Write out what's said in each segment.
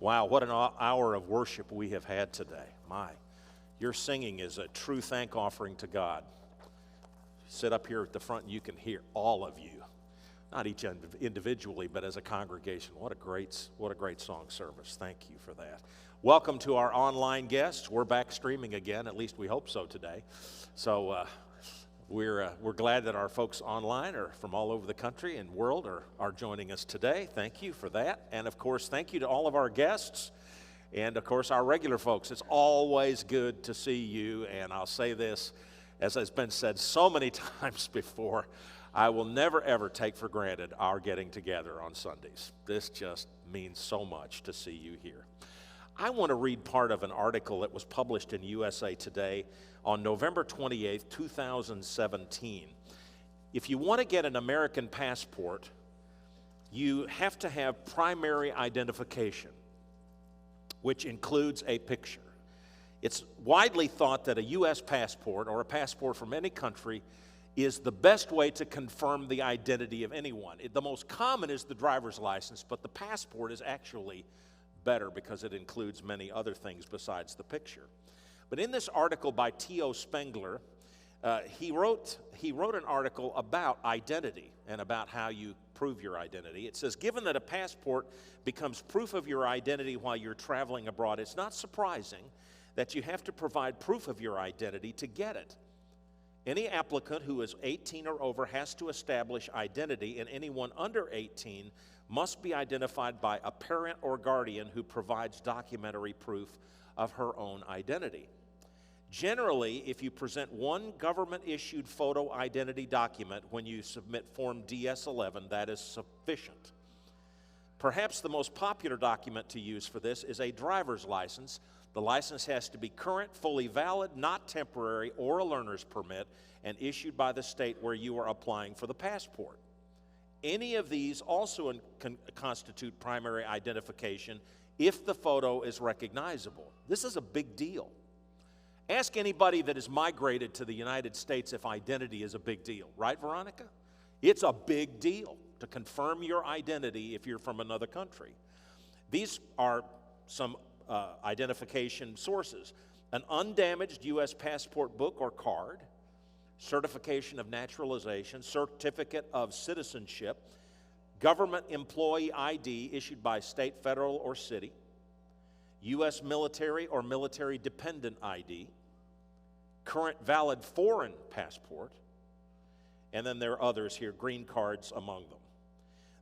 Wow, what an hour of worship we have had today. My, your singing is a true thank offering to God. Sit up here at the front and you can hear all of you. Not each individually, but as a congregation. What a great song service. Thank you for that. Welcome to our online guests. We're back streaming again, at least we hope so today. So we're glad that our folks online are from all over the country and world are joining us today. Thank you for that. And of course, thank you to all of our guests and of course our regular folks. It's always good to see you, and I'll say this, as has been said so many times before, I will never, ever take for granted our getting together on Sundays. This just means so much to see you here. I want to read part of an article that was published in USA Today on November 28, 2017. If you want to get an American passport, you have to have primary identification, which includes a picture. It's widely thought that a U.S. passport or a passport from any country is the best way to confirm the identity of anyone. The most common is the driver's license, but the passport is actually better because it includes many other things besides the picture. But in this article by T.O. Spengler, he wrote an article about identity and about how you prove your identity. It says, given that a passport becomes proof of your identity while you're traveling abroad, it's not surprising that you have to provide proof of your identity to get it. Any applicant who is 18 or over has to establish identity, and anyone under 18 must be identified by a parent or guardian who provides documentary proof of her own identity. Generally, if you present one government-issued photo identity document when you submit Form DS-11, that is sufficient. Perhaps the most popular document to use for this is a driver's license. The license has to be current, fully valid, not temporary, or a learner's permit, and issued by the state where you are applying for the passport. Any of these also constitute primary identification if the photo is recognizable. This is a big deal. Ask anybody that has migrated to the United States if identity is a big deal. Right, Veronica? It's a big deal to confirm your identity if you're from another country. These are some identification sources: an undamaged U.S. passport book or card, certification of naturalization, certificate of citizenship, government employee ID issued by state, federal, or city, U.S. military or military dependent ID, current valid foreign passport, and then there are others here, green cards among them.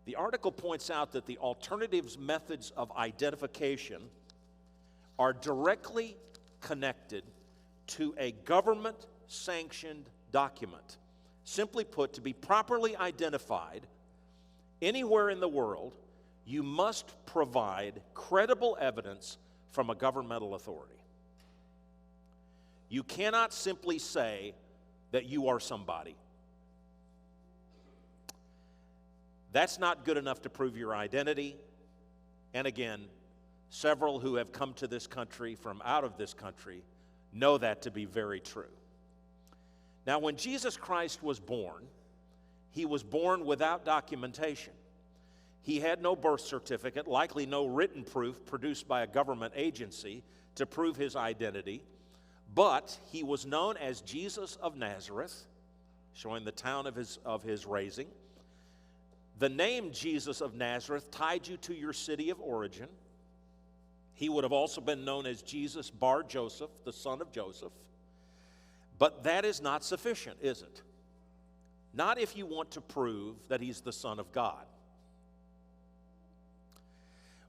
The article points out that the alternatives methods of identification are directly connected to a government-sanctioned document. Simply put, to be properly identified anywhere in the world, you must provide credible evidence from a governmental authority. You cannot simply say that you are somebody. That's not good enough to prove your identity. And again, several who have come to this country from out of this country know that to be very true. Now, when Jesus Christ was born, he was born without documentation. He had no birth certificate, likely no written proof produced by a government agency to prove his identity, but he was known as Jesus of Nazareth, showing the town of his raising. The name Jesus of Nazareth tied you to your city of origin. He would have also been known as Jesus Bar Joseph, the son of Joseph. But that is not sufficient, is it? Not if you want to prove that he's the Son of God.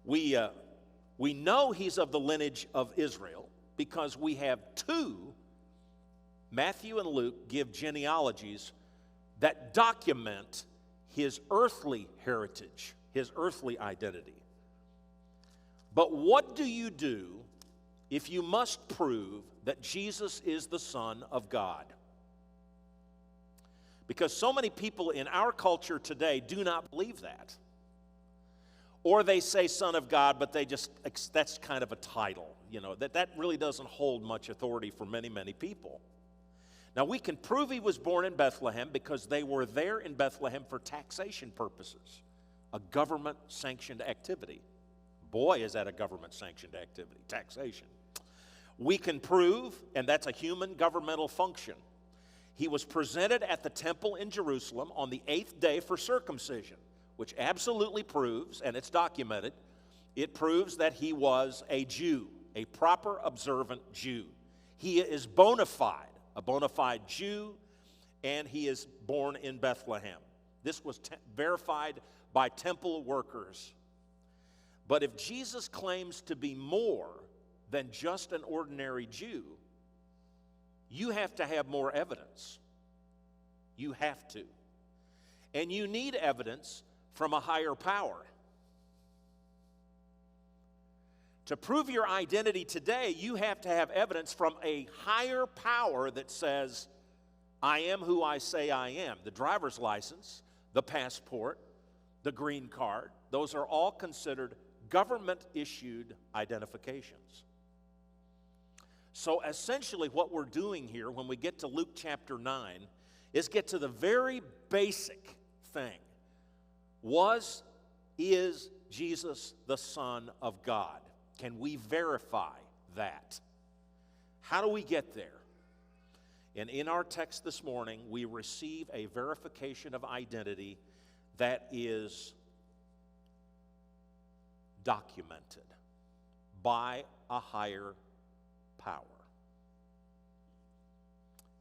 We know he's of the lineage of Israel because we have two, Matthew and Luke, give genealogies that document his earthly heritage, his earthly identity. But what do you do if you must prove that Jesus is the Son of God? Because so many people in our culture today do not believe that. Or they say Son of God, but that's kind of a title, that really doesn't hold much authority for many, many people. Now, we can prove he was born in Bethlehem because they were there in Bethlehem for taxation purposes, a government-sanctioned activity. Boy, is that a government-sanctioned activity, taxation. We can prove, and that's a human governmental function, he was presented at the temple in Jerusalem on the 8th day for circumcision, which absolutely proves, and it's documented, it proves that he was a Jew, a proper observant Jew. He is bona fide, a bona fide Jew, and he is born in Bethlehem. This was verified by temple workers. But if Jesus claims to be more than just an ordinary Jew, you have to have more evidence. You have to. And you need evidence from a higher power. To prove your identity today, you have to have evidence from a higher power that says, I am who I say I am. The driver's license, the passport, the green card, those are all considered government-issued identifications. So essentially what we're doing here when we get to Luke chapter 9 is get to the very basic thing. Is Jesus the Son of God? Can we verify that? How do we get there? And in our text this morning, we receive a verification of identity that is documented by a higher power.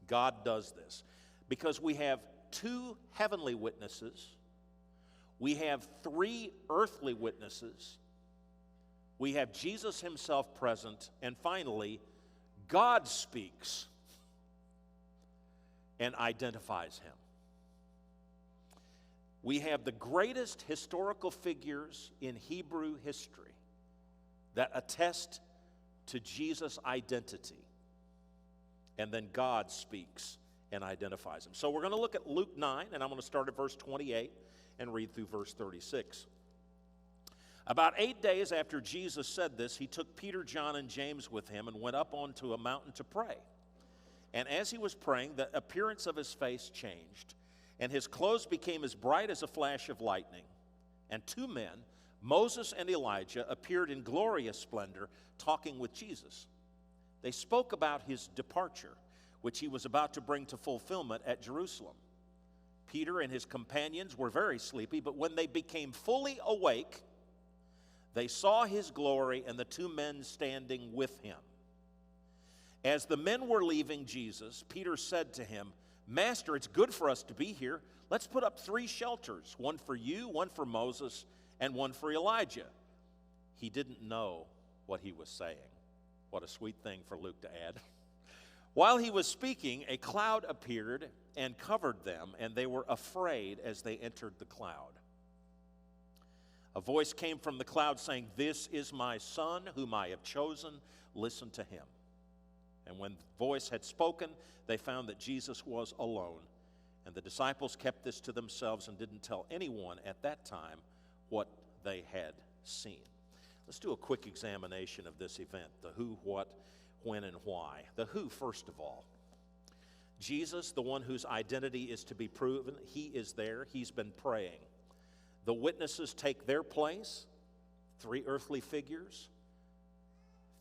God does this because we have 2 heavenly witnesses, we have 3 earthly witnesses, we have Jesus himself present, and finally, God speaks and identifies him. We have the greatest historical figures in Hebrew history that attest to Jesus' identity. And then God speaks and identifies him. So we're going to look at Luke 9, and I'm going to start at verse 28 and read through verse 36. About 8 days after Jesus said this, he took Peter, John, and James with him and went up onto a mountain to pray. And as he was praying, the appearance of his face changed, and his clothes became as bright as a flash of lightning. And 2 men, Moses and Elijah, appeared in glorious splendor, talking with Jesus. They spoke about his departure, which he was about to bring to fulfillment at Jerusalem. Peter and his companions were very sleepy, but when they became fully awake, they saw his glory and the 2 men standing with him. As the men were leaving Jesus, Peter said to him, Master, it's good for us to be here. Let's put up 3 shelters, one for you, one for Moses, and one for Elijah. He didn't know what he was saying. What a sweet thing for Luke to add. While he was speaking, a cloud appeared and covered them, and they were afraid as they entered the cloud. A voice came from the cloud saying, This is my son whom I have chosen. Listen to him. And when the voice had spoken, they found that Jesus was alone. And the disciples kept this to themselves and didn't tell anyone at that time what they had seen. Let's do a quick examination of this event, the who, what, when, and why. The who, first of all. Jesus, the one whose identity is to be proven, he is there. He's been praying. The witnesses take their place, 3 earthly figures,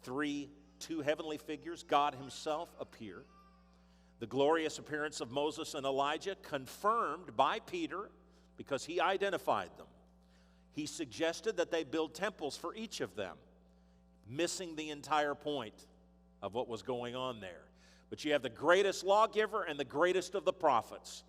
2 heavenly figures, God himself appear. The glorious appearance of Moses and Elijah confirmed by Peter because he identified them. He suggested that they build temples for each of them, missing the entire point of what was going on there. But you have the greatest lawgiver and the greatest of the prophets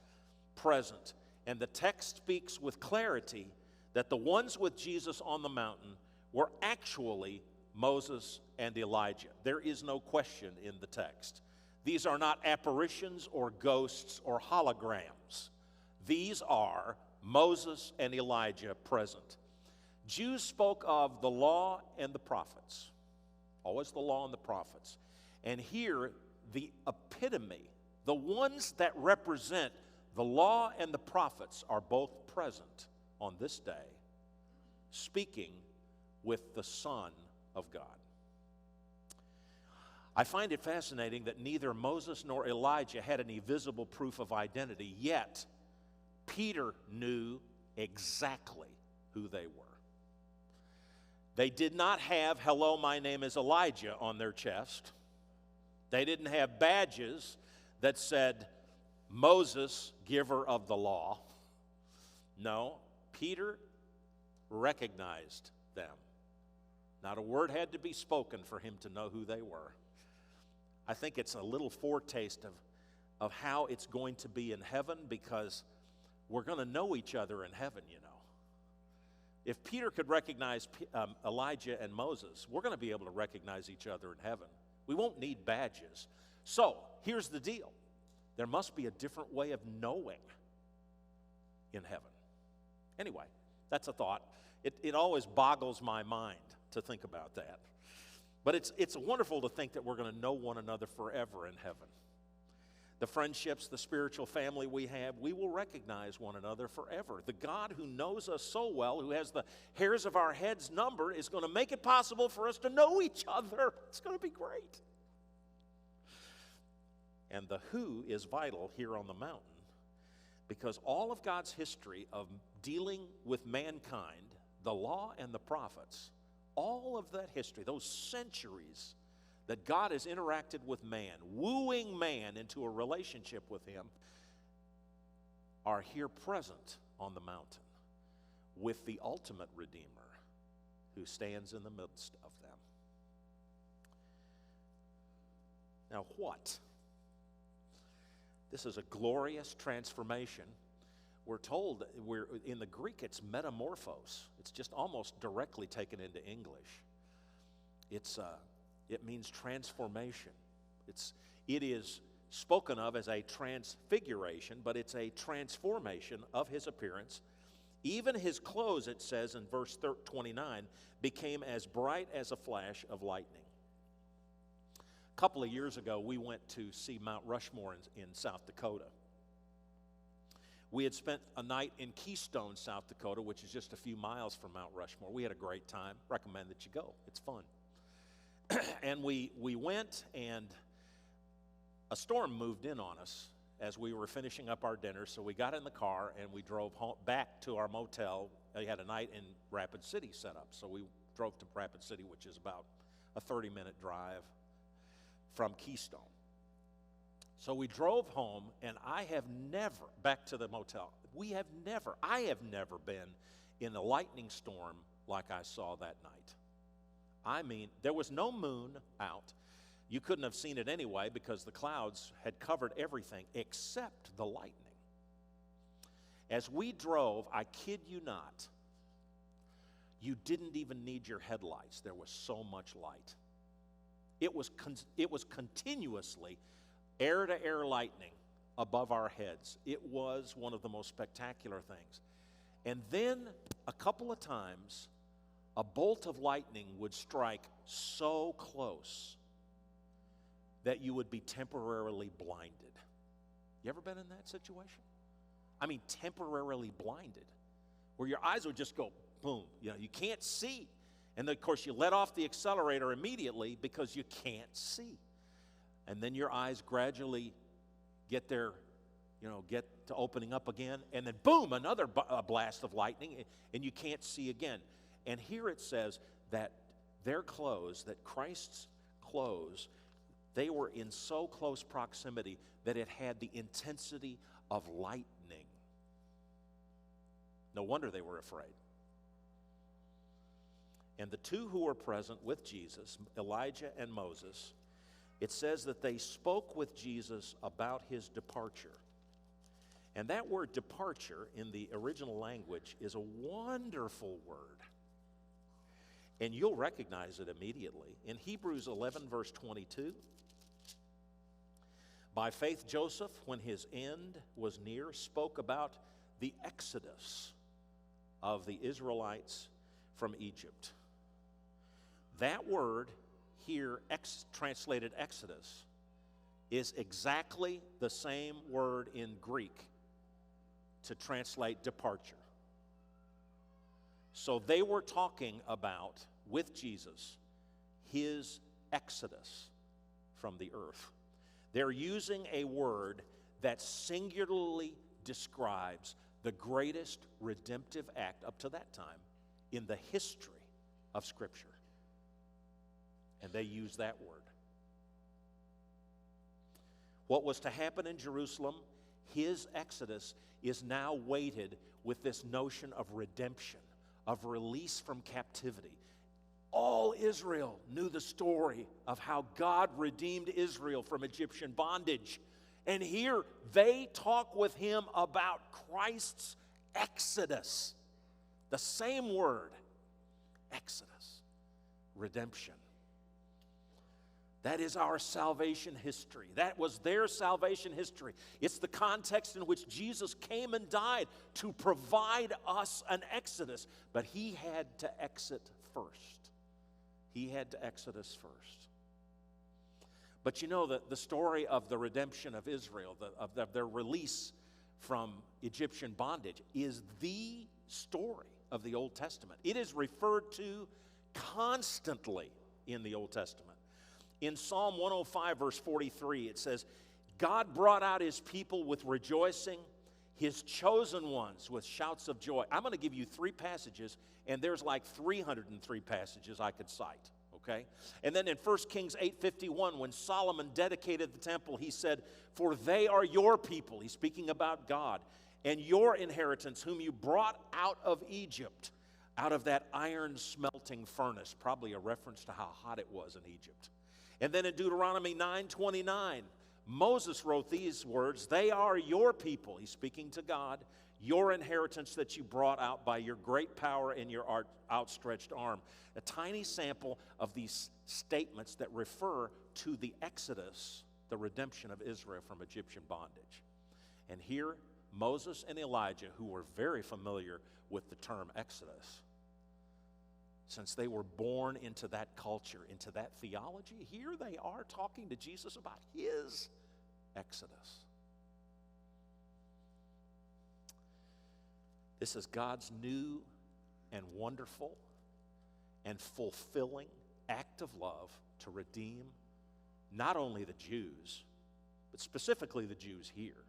present. And the text speaks with clarity that the ones with Jesus on the mountain were actually Moses and Elijah. There is no question in the text. These are not apparitions or ghosts or holograms. These are Moses and Elijah present. Jews spoke of the law and the prophets. Always the law and the prophets. And here, the epitome, the ones that represent the law and the prophets are both present on this day, speaking with the Son of God. I find it fascinating that neither Moses nor Elijah had any visible proof of identity, yet Peter knew exactly who they were. They did not have, "Hello, my name is Elijah" on their chest. They didn't have badges that said, "Moses, giver of the law." No, Peter recognized them. Not a word had to be spoken for him to know who they were. I think it's a little foretaste of how it's going to be in heaven, because we're going to know each other in heaven, you know. If Peter could recognize Elijah and Moses, we're going to be able to recognize each other in heaven. We won't need badges. So, here's the deal. There must be a different way of knowing in heaven. Anyway, that's a thought. It always boggles my mind to think about that. But it's wonderful to think that we're going to know one another forever in heaven. The friendships, the spiritual family we have, we will recognize one another forever. The God who knows us so well, who has the hairs of our heads numbered, is going to make it possible for us to know each other. It's going to be great. And the who is vital here on the mountain, because all of God's history of dealing with mankind, the law and the prophets, all of that history, those centuries that God has interacted with man, wooing man into a relationship with him, are here present on the mountain with the ultimate Redeemer who stands in the midst of them. Now what? This is a glorious transformation. We're told, in the Greek it's metamorphos. It's just almost directly taken into English. It means transformation. It is spoken of as a transfiguration, but it's a transformation of his appearance. Even his clothes, it says in verse 29, became as bright as a flash of lightning. A couple of years ago, we went to see Mount Rushmore in South Dakota. We had spent a night in Keystone, South Dakota, which is just a few miles from Mount Rushmore. We had a great time. Recommend that you go. It's fun. And we went, and a storm moved in on us as we were finishing up our dinner. So we got in the car, and we drove home, back to our motel. We had a night in Rapid City set up. So we drove to Rapid City, which is about a 30-minute drive from Keystone. So we drove home, and I have never, back to the motel, I have never been in a lightning storm like I saw that night. I mean, there was no moon out. You couldn't have seen it anyway because the clouds had covered everything except the lightning. As we drove, I kid you not, you didn't even need your headlights. There was so much light. It was continuously air-to-air lightning above our heads. It was one of the most spectacular things. And then a couple of times, a bolt of lightning would strike so close that you would be temporarily blinded. You ever been in that situation? I mean, temporarily blinded, where your eyes would just go boom. You know, you can't see. And then, of course, you let off the accelerator immediately because you can't see. And then your eyes gradually get to opening up again, and then boom, another blast of lightning, and you can't see again. And here it says that their clothes, that Christ's clothes, they were in so close proximity that it had the intensity of lightning. No wonder they were afraid. And the two who were present with Jesus, Elijah and Moses, it says that they spoke with Jesus about his departure. And that word departure in the original language is a wonderful word. And you'll recognize it immediately. In Hebrews 11, verse 22, by faith Joseph, when his end was near, spoke about the exodus of the Israelites from Egypt. That word here, translated Exodus, is exactly the same word in Greek to translate departure. So they were talking about, with Jesus, his exodus from the earth. They're using a word that singularly describes the greatest redemptive act up to that time in the history of Scripture. And they use that word. What was to happen in Jerusalem, his exodus, is now weighted with this notion of redemption, of release from captivity. All Israel knew the story of how God redeemed Israel from Egyptian bondage. And here they talk with him about Christ's exodus. The same word, exodus, redemption. That is our salvation history. That was their salvation history. It's the context in which Jesus came and died to provide us an exodus. But he had to exit first. He had to exodus first. But you know that the story of the redemption of Israel, of their release from Egyptian bondage, is the story of the Old Testament. It is referred to constantly in the Old Testament. In Psalm 105, verse 43, it says, God brought out his people with rejoicing, his chosen ones with shouts of joy. I'm going to give you 3 passages, and there's like 303 passages I could cite, okay? And then in 1 Kings 8:51, when Solomon dedicated the temple, he said, for they are your people, he's speaking about God, and your inheritance, whom you brought out of Egypt, out of that iron smelting furnace, probably a reference to how hot it was in Egypt. And then in Deuteronomy 9:29, Moses wrote these words, they are your people, he's speaking to God, your inheritance that you brought out by your great power and your outstretched arm. A tiny sample of these statements that refer to the Exodus, the redemption of Israel from Egyptian bondage. And here, Moses and Elijah, who were very familiar with the term Exodus, since they were born into that culture, into that theology, here they are talking to Jesus about his exodus. This is God's new and wonderful and fulfilling act of love to redeem not only the Jews, but specifically the Jews here,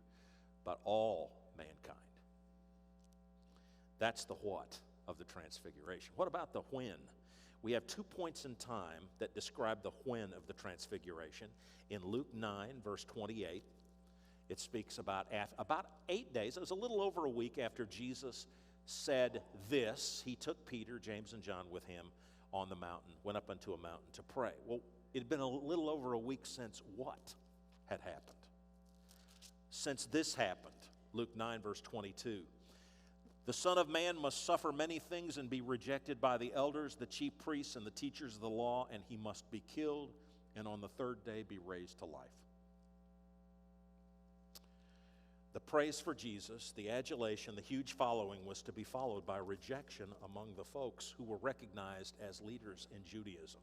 but all mankind. That's the what of the Transfiguration. What about the when? We have 2 points in time that describe the when of the Transfiguration. In Luke 9, verse 28, it speaks about 8 days, it was a little over a week after Jesus said this, he took Peter, James, and John with him on the mountain, went up unto a mountain to pray. Well, it had been a little over a week since what had happened? Since this happened, Luke 9, verse 22. The Son of Man must suffer many things and be rejected by the elders, the chief priests, and the teachers of the law, and he must be killed, and on the 3rd day be raised to life. The praise for Jesus, the adulation, the huge following was to be followed by rejection among the folks who were recognized as leaders in Judaism.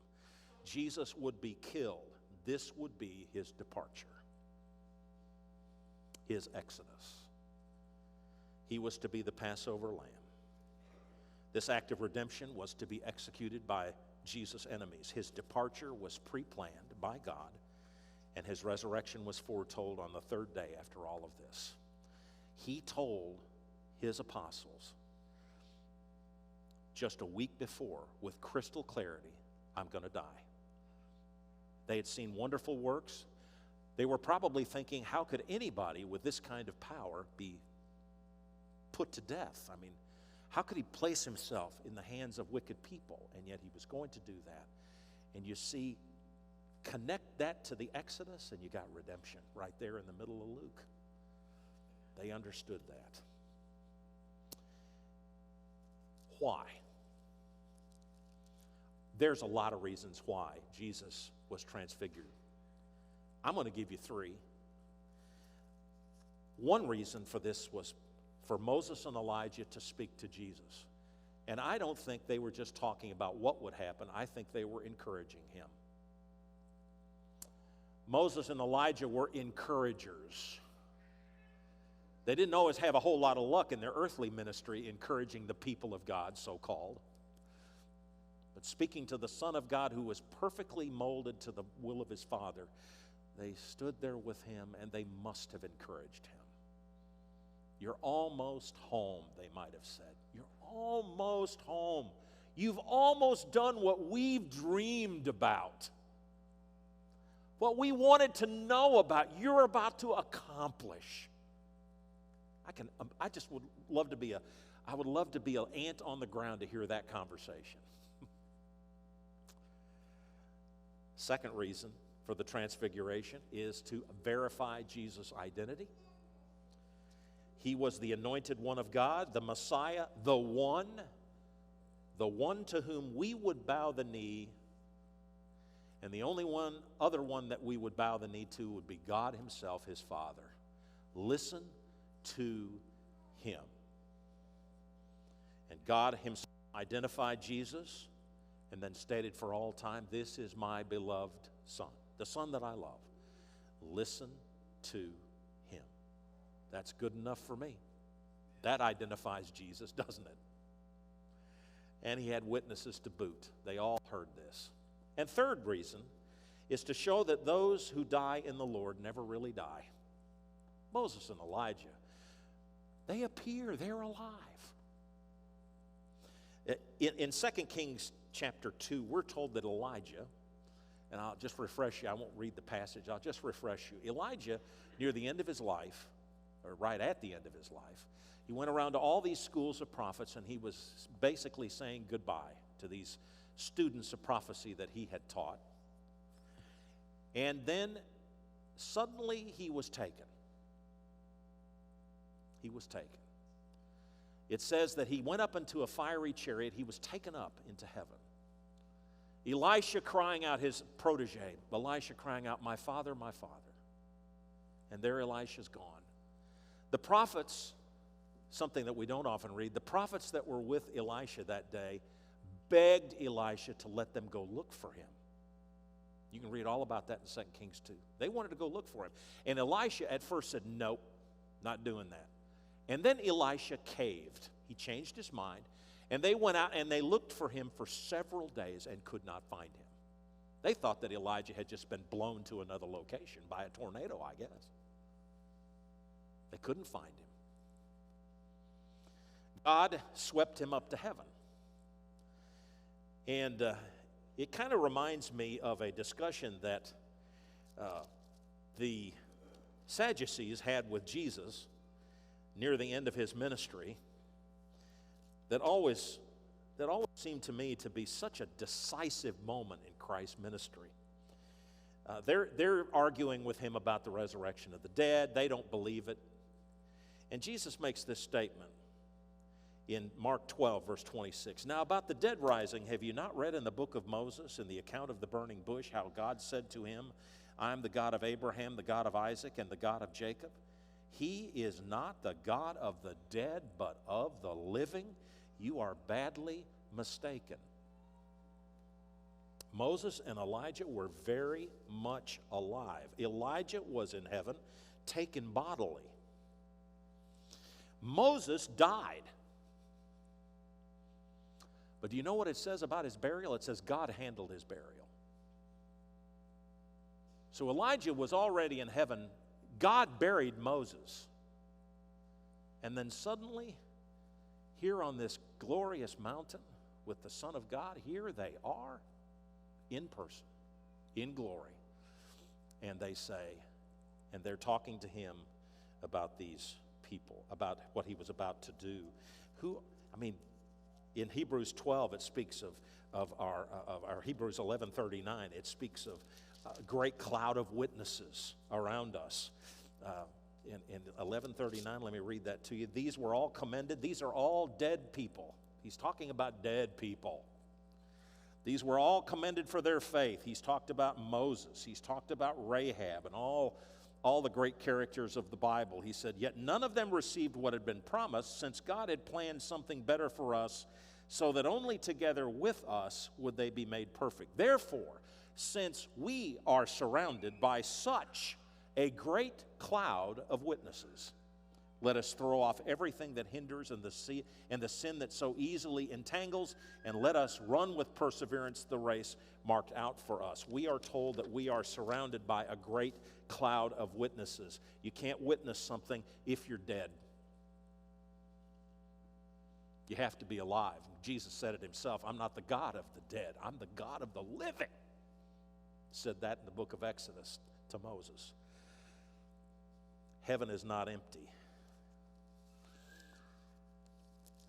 Jesus would be killed. This would be his departure, his exodus. He was to be the Passover lamb. This act of redemption was to be executed by Jesus' enemies. His departure was pre-planned by God, and his resurrection was foretold on the 3rd day after all of this. He told his apostles just a week before with crystal clarity, I'm going to die. They had seen wonderful works. They were probably thinking, how could anybody with this kind of power be put to death? I mean, how could he place himself in the hands of wicked people? And yet he was going to do that. And you see, connect that to the Exodus, and you got redemption right there in the middle of Luke. They understood that. Why? There's a lot of reasons why Jesus was transfigured. I'm going to give you 3. One reason for this was for Moses and Elijah to speak to Jesus. And I don't think they were just talking about what would happen. I think they were encouraging him. Moses and Elijah were encouragers. They didn't always have a whole lot of luck in their earthly ministry encouraging the people of God, so-called. But speaking to the Son of God who was perfectly molded to the will of his Father, they stood there with him and they must have encouraged him. You're almost home, they might have said. You're almost home. You've almost done what we've dreamed about. What we wanted to know about, you're about to accomplish. I just would love to be I would love to be an ant on the ground to hear that conversation. Second reason for the Transfiguration is to verify Jesus' identity. He was the anointed one of God, the Messiah, the one to whom we would bow the knee, and the only other one that we would bow the knee to would be God himself, his Father. Listen to him. And God himself identified Jesus and then stated for all time, this is my beloved Son, the Son that I love. Listen to him. That's good enough for me. That identifies Jesus, doesn't it? And he had witnesses to boot. They all heard this. And third reason is to show that those who die in the Lord never really die. Moses and Elijah, they appear, they're alive. In 2 Kings chapter 2, we're told that Elijah, and I'll just refresh you, I won't read the passage, I'll just refresh you. Elijah, near the end of his life, or right at the end of his life, he went around to all these schools of prophets, and he was basically saying goodbye to these students of prophecy that he had taught. And then suddenly he was taken. He was taken. It says that he went up into a fiery chariot. He was taken up into heaven. Elisha crying out, his protege, Elisha crying out, my father, my father. And there Elisha's gone. The prophets, something that we don't often read, the prophets that were with Elisha that day begged Elisha to let them go look for him. You can read all about that in 2 Kings 2. They wanted to go look for him. And Elisha at first said, nope, not doing that. And then Elisha caved. He changed his mind. And they went out and they looked for him for several days and could not find him. They thought that Elijah had just been blown to another location by a tornado, I guess. They couldn't find him. God swept him up to heaven. And it kind of reminds me of a discussion that the Sadducees had with Jesus near the end of his ministry that always seemed to me to be such a decisive moment in Christ's ministry. They're arguing with him about the resurrection of the dead. They don't believe it. And Jesus makes this statement in Mark 12, verse 26. Now about the dead rising, have you not read in the book of Moses, in the account of the burning bush, how God said to him, I am the God of Abraham, the God of Isaac, and the God of Jacob? He is not the God of the dead, but of the living. You are badly mistaken. Moses and Elijah were very much alive. Elijah was in heaven, taken bodily. Moses died. But do you know what it says about his burial? It says God handled his burial. So Elijah was already in heaven. God buried Moses. And then suddenly, here on this glorious mountain with the Son of God, here they are in person, in glory. And they say, and they're talking to him about these people, about what he was about to do. In Hebrews 12, it speaks of our Hebrews 11:39, it speaks of a great cloud of witnesses around us. In 11:39, let me read that to you. These were all commended. These are all dead people. He's talking about dead people. These were all commended for their faith. He's talked about Moses. He's talked about Rahab and all the great characters of the Bible. He said, yet none of them received what had been promised, since God had planned something better for us, so that only together with us would they be made perfect. Therefore, since we are surrounded by such a great cloud of witnesses, let us throw off everything that hinders and the sin that so easily entangles, and let us run with perseverance the race marked out for us. We are told that we are surrounded by a great cloud of witnesses. You can't witness something if you're dead. You have to be alive. Jesus said it himself, I'm not the God of the dead, I'm the God of the living. Said that in the book of Exodus to Moses. Heaven is not empty.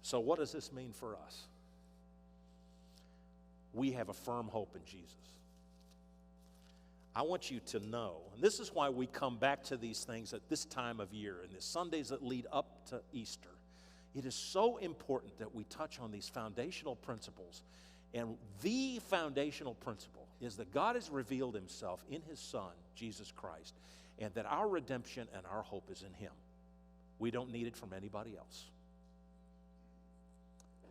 So what does this mean for us? We have a firm hope in Jesus. I want you to know, and this is why we come back to these things at this time of year and the Sundays that lead up to Easter. It is so important that we touch on these foundational principles. And the foundational principle is that God has revealed himself in his Son, Jesus Christ, and that our redemption and our hope is in him. We don't need it from anybody else.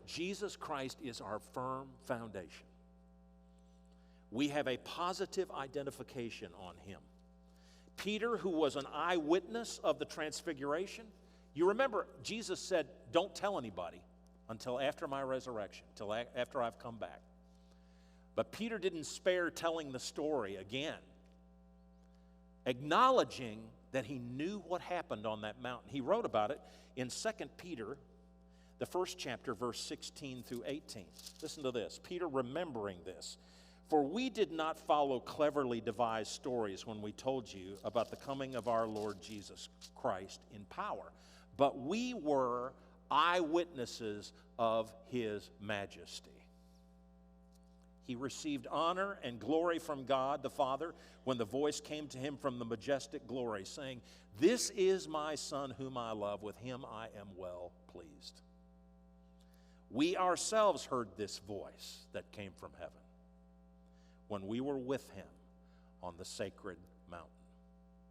Jesus Christ is our firm foundation. We have a positive identification on him. Peter, who was an eyewitness of the Transfiguration, you remember Jesus said, don't tell anybody until after my resurrection, until after I've come back. But Peter didn't spare telling the story again, acknowledging that he knew what happened on that mountain. He wrote about it in 2 Peter, the first chapter, verse 16 through 18. Listen to this. Peter remembering this. For we did not follow cleverly devised stories when we told you about the coming of our Lord Jesus Christ in power, but we were eyewitnesses of his majesty. He received honor and glory from God the Father when the voice came to him from the majestic glory, saying, this is my Son whom I love, with him I am well pleased. We ourselves heard this voice that came from heaven when we were with him on the sacred mountain.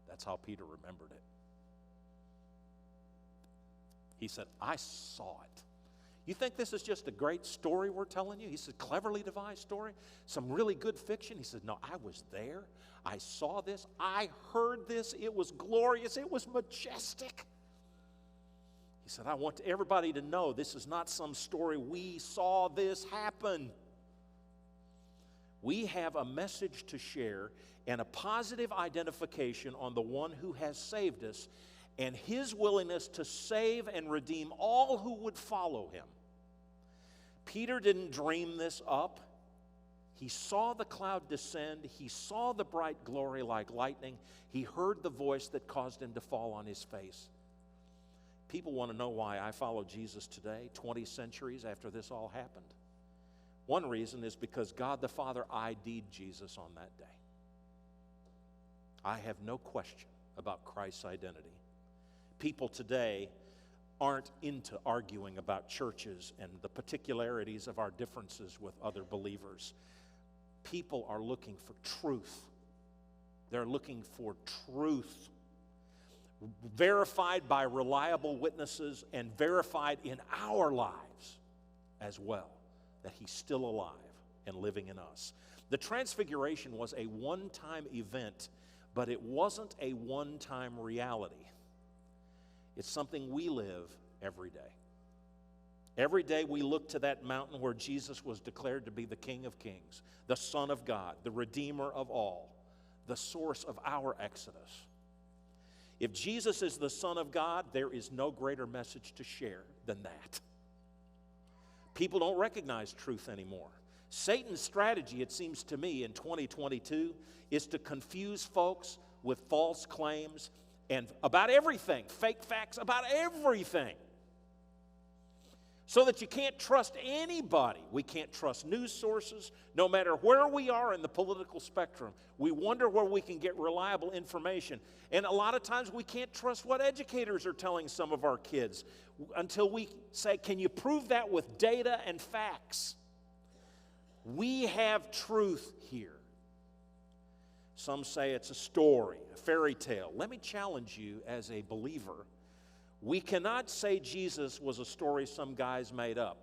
That's how Peter remembered it. He said, I saw it. You think this is just a great story we're telling you? He said, cleverly devised story? Some really good fiction? He said, no, I was there. I saw this. I heard this. It was glorious. It was majestic. He said, I want everybody to know this is not some story. We saw this happen. We have a message to share and a positive identification on the one who has saved us and his willingness to save and redeem all who would follow him. Peter didn't dream this up. He saw the cloud descend. He saw the bright glory like lightning. He heard the voice that caused him to fall on his face. People want to know why I follow Jesus today, 20 centuries after this all happened. One reason is because God the Father ID'd Jesus on that day. I have no question about Christ's identity. People today aren't into arguing about churches and the particularities of our differences with other believers. People are looking for truth. They're looking for truth, verified by reliable witnesses and verified in our lives as well, that he's still alive and living in us. The Transfiguration was a one-time event, but it wasn't a one-time reality. It's something we live every day. Every day we look to that mountain where Jesus was declared to be the King of Kings, the Son of God, the Redeemer of all, the source of our exodus. If Jesus is the Son of God, there is no greater message to share than that. People don't recognize truth anymore. Satan's strategy, it seems to me, in 2022 is to confuse folks with false claims and about everything, fake facts about everything, so that you can't trust anybody. We can't trust news sources. No matter where we are in the political spectrum, we wonder where we can get reliable information. And a lot of times we can't trust what educators are telling some of our kids until we say, can you prove that with data and facts? We have truth here. Some say it's a story, a fairy tale. Let me challenge you as a believer. We cannot say Jesus was a story some guys made up,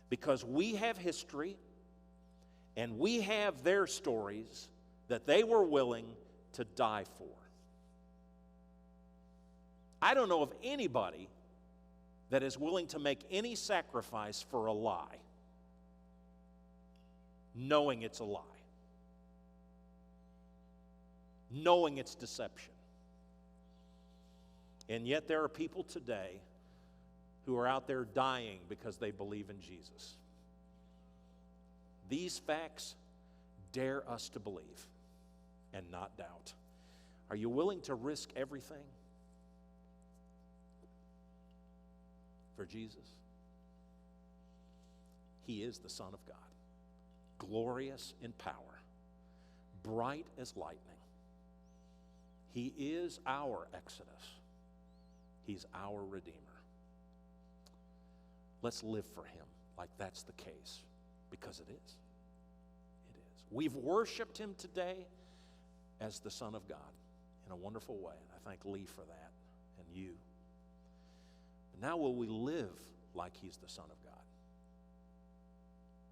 because we have history and we have their stories that they were willing to die for. I don't know of anybody that is willing to make any sacrifice for a lie, knowing it's a lie, knowing it's deception. And yet there are people today who are out there dying because they believe in Jesus. These facts dare us to believe and not doubt. Are you willing to risk everything for Jesus? He is the Son of God, glorious in power, bright as lightning. He is our Exodus. He's our Redeemer. Let's live for him like that's the case, because it is. It is. We've worshiped him today as the Son of God in a wonderful way. And I thank Lee for that, and you. But now will we live like he's the Son of God?